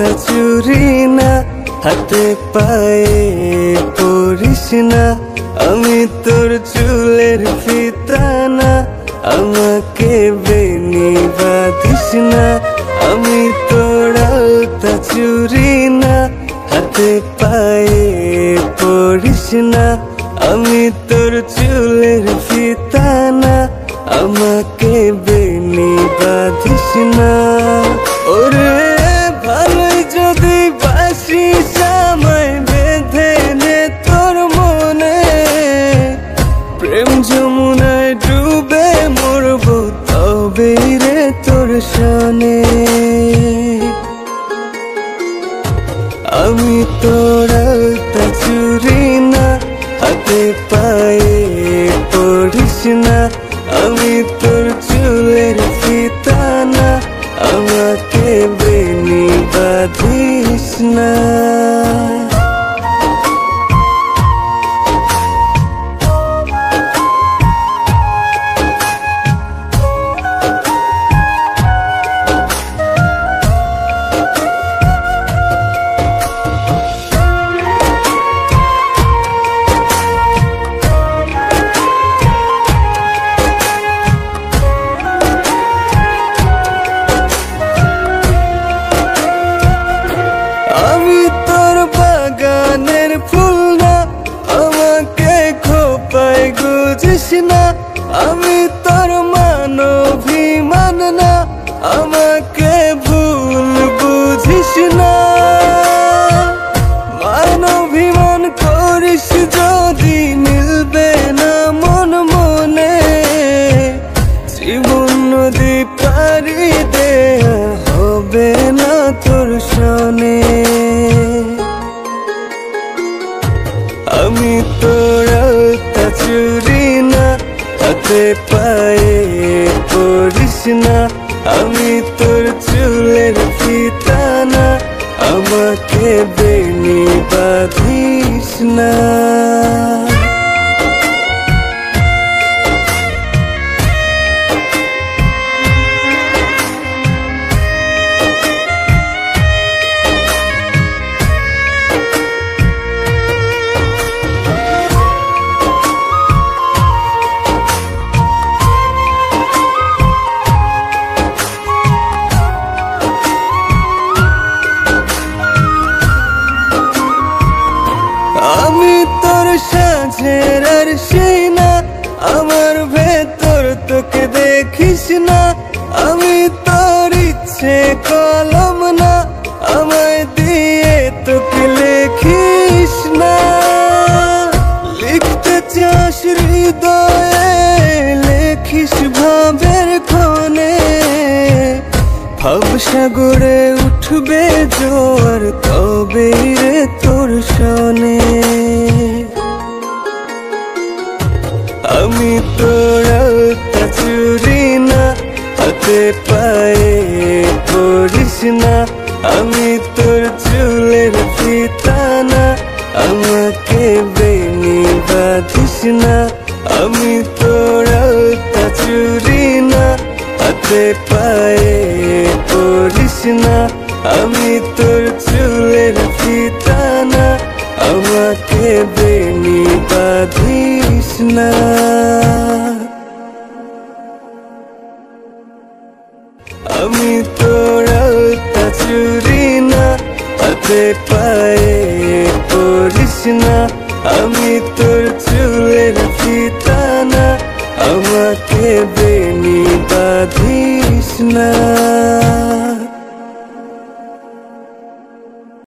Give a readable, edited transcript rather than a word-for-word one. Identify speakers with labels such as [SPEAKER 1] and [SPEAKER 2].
[SPEAKER 1] আলতা চুরি না, হাতে পায়ে পরিস না, আমি তোর চুলের ফিতা না, আমাকে বেনি বাঁধিস না। আমি তোর আলতা চুরি না, হাতে পায়ে পরিস না, আমি তোর চুলের ফিতা না, আমাকে বেনি বাঁধিস না। ওরে ভালোই যদি বাসিস আমায় বেঁধে নে তোর মনে, প্রেম যমুনায় ডুবে মরবো তবে রে তোর সনে। আমি তোর আলতা চুরি না, হাতে পায়ে পরিস না, আমি তোর চুলের ফিতা না, আমাকে বেনি বাঁধিস না। আমি তোর বাগানের ফুল না, আমাকে খোপায় গুজিস না, আমি তোর মানভিমান না, আমাকে ভুল বুঝিস না। মানভিমান করিস যদি মিলবে না মন মনে, জীবন নদী পারি দেয়া হবে না তোর সনে। আমি তোর আলতা চুরি না, হাতে পায়ে পরিস না, আমি তোর চুলের ফিতা না, আমাকে বেনি বাঁধিস না। আমি তোর সাঁঝের আর সেই না, আমার ভেতর তোকে দেখিস না, আমি তোর ইচ্ছে কলম না, আমায় দিয়ে তোকে লেখিস না। লিখতে চাস হৃদয়ে লেখিস ভাবের ক্ষণে, ভাবসাগরে উঠবে জোয়ার তবে রে তোর সনে। আমি তোর আলতা চুরি না, হাতে পায়ে পরিস না, আমি তোর চুলের ফিতা না, আমাকে বেনি বাঁধিস না। আমি তোর আলতা চুরি না, হাতে পায়ে পরিস না, আমি তোর চুলের ফিতা না, আমাকে বেনি বাঁধিস না। আমি তোর আলতা চুরি না, হাতে পায়ে পরিস না, আমি তোর চুলের ফিতা না, আমাকে বেনি বাঁধিস না।